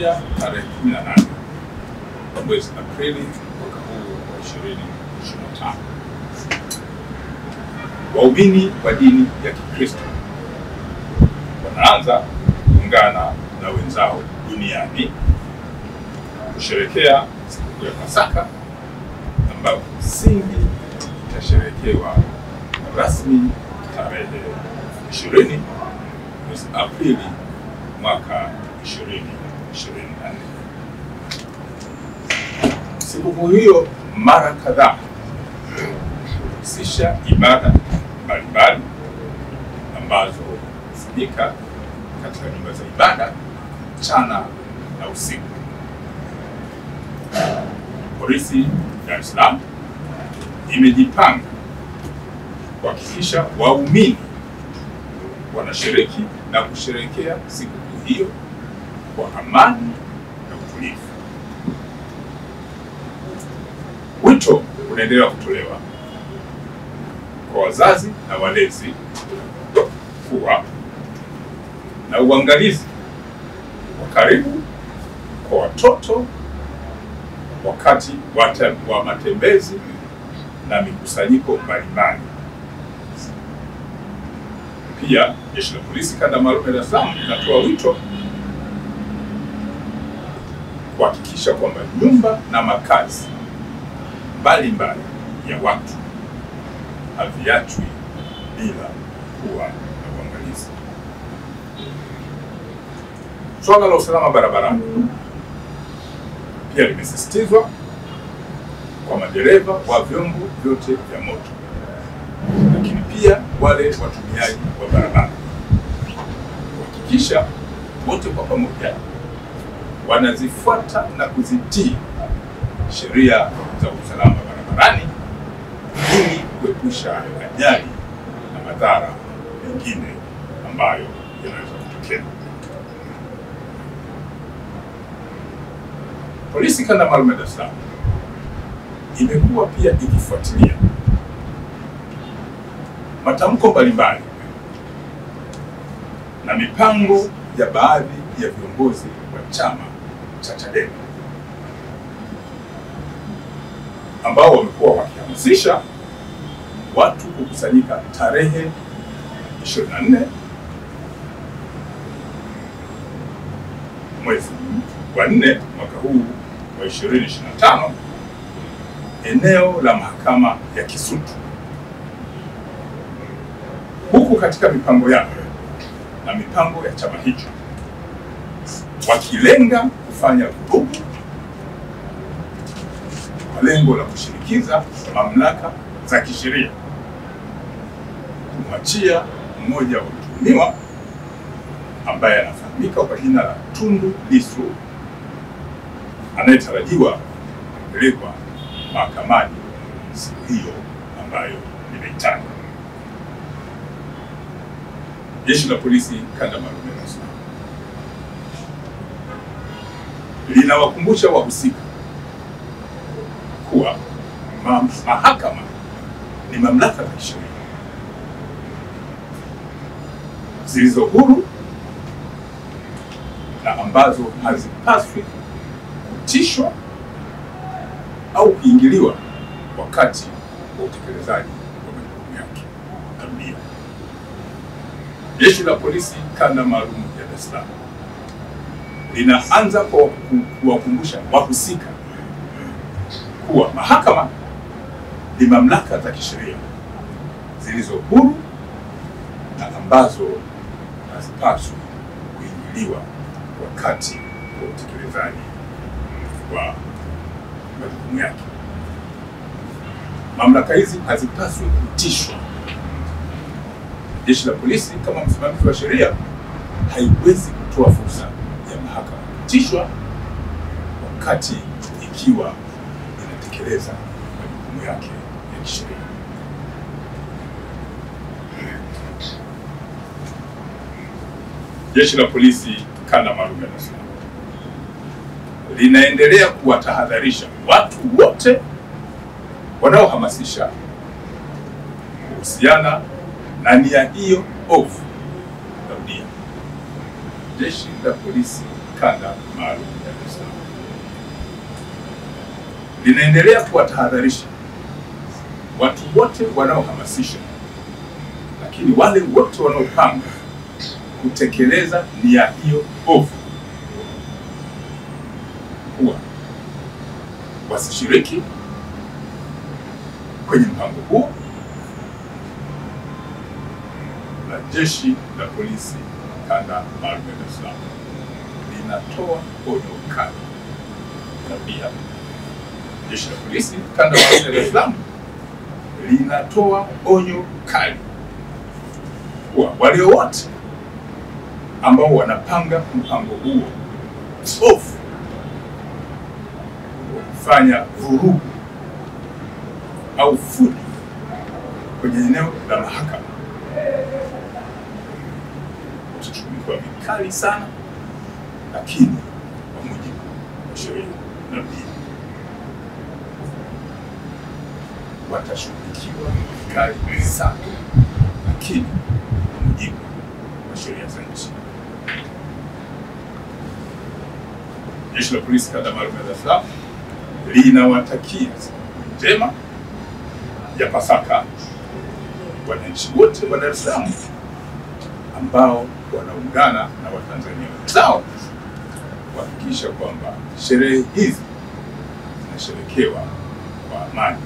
kuanzia tarehe 18 mwezi Aprili mwaka huu wa 2025, waumini wa dini ya Kikristo wanaanza kuungana na wenzao duniani kusherehekea sikukuu ya Pasaka, ambayo msingi itasherehekewa rasmi tarehe 20 mwezi Aprili mwaka 2024. Sikukuu hiyo mara kadhaa husisha ibada mbalimbali ambazo hufanyika katika nyumba za ibada mchana na usiku. Polisi Dar es Salaam imejipanga kuhakikisha waumini wanashiriki na kusherehekea sikukuu hiyo kwa amani na utulivu. Wito unaendelea kutolewa kwa wazazi na walezi kuwa na uangalizi wa karibu kwa watoto wakati wa matembezi na mikusanyiko mbalimbali. Pia Jeshi la Polisi Kanda Maalum ya Dar es Salaam linatoa wito kuhakikisha kwamba nyumba na makazi mbalimbali ya watu haviachwi bila kuwa na uangalizi. Swala la usalama barabarani pia limesisitizwa kwa madereva wa vyombo vyote vya moto, lakini pia wale watumiaji wa barabara kuhakikisha wote kwa pamoja wanazifuata na kuzitii sheria za usalama barabarani ili kuepusha ajali na madhara mengine ambayo yanaweza kutokea. Polisi Kanda Maalum ya Dar es Salaam imekuwa pia ikifuatilia matamko mbalimbali na mipango ya baadhi ya viongozi wa chama cha Chadema ambao wamekuwa wakihamasisha watu kukusanyika tarehe 24 mwezi wa 4 mwaka huu wa 2025 eneo la mahakama ya Kisutu, huku katika mipango yao na mipango ya chama hicho wakilenga kufanya vurugu kwa lengo la kushinikiza mamlaka za kisheria kumwachia mmoja wa mtuhumiwa ambaye anafahamika kwa jina la Tundu Lissu, anayetarajiwa kupelekwa mahakamani siku hiyo ambayo nimeitaja. Jeshi la Polisi Kanda Maalum ya Dar es Salaam linawakumbusha wahusika kuwa mahakama ni mamlaka za kisheria zilizo huru na ambazo hazipaswi kutishwa au kuingiliwa wakati wa utekelezaji wa majukumu yake. Narudia, Jeshi la Polisi Kanda Maalum ya Dar es Salaam linaanza kwa kuwakumbusha wahusika kuwa mahakama ni mamlaka za kisheria zilizo huru na ambazo hazipaswi kuingiliwa wakati wa utekelezaji wa majukumu yake. Mamlaka hizi hazipaswi kutishwa. Jeshi la Polisi kama msimamizi wa sheria haiwezi kutoa fursa ya mahakama kutishwa wakati ikiwa inatekeleza majukumu yake ya kisheria. Jeshi la Polisi Kanda Maalum ya Dar es Salaam linaendelea kuwatahadharisha watu wote wanaohamasisha kuhusiana na nia hiyo ovu. Narudia, Jeshi la Polisi Kanda Maalum ya Dar es Salaam linaendelea kuwatahadharisha watu wote wanaohamasisha, lakini wale wote wanaopanga kutekeleza nia hiyo ovu kuwa wasishiriki kwenye mpango huo, na Jeshi la Polisi Kanda Maalum ya Dar es Salaam linatoa onyo kali. Na pia Jeshi la Polisi Kanda Maalum ya Dar es Salaam linatoa onyo kali kwa wale wote ambao wanapanga mpango huo ovu kufanya vurugu au fujo kwenye eneo la mahakama, watachukuliwa vikali sana, lakini kwa mujibu wa sheria, na pia watashughulikiwa vikali sana, lakini kwa mujibu wa sheria za nchi. Jeshi la Polisi Kanda Maalum ya Dar es Salaam linawatakia siku njema ya Pasaka wananchi wote wa Dar es Salaam ambao wanaungana na Watanzania wenzao kuhakikisha kwamba sherehe hizi zinasherekewa kwa amani.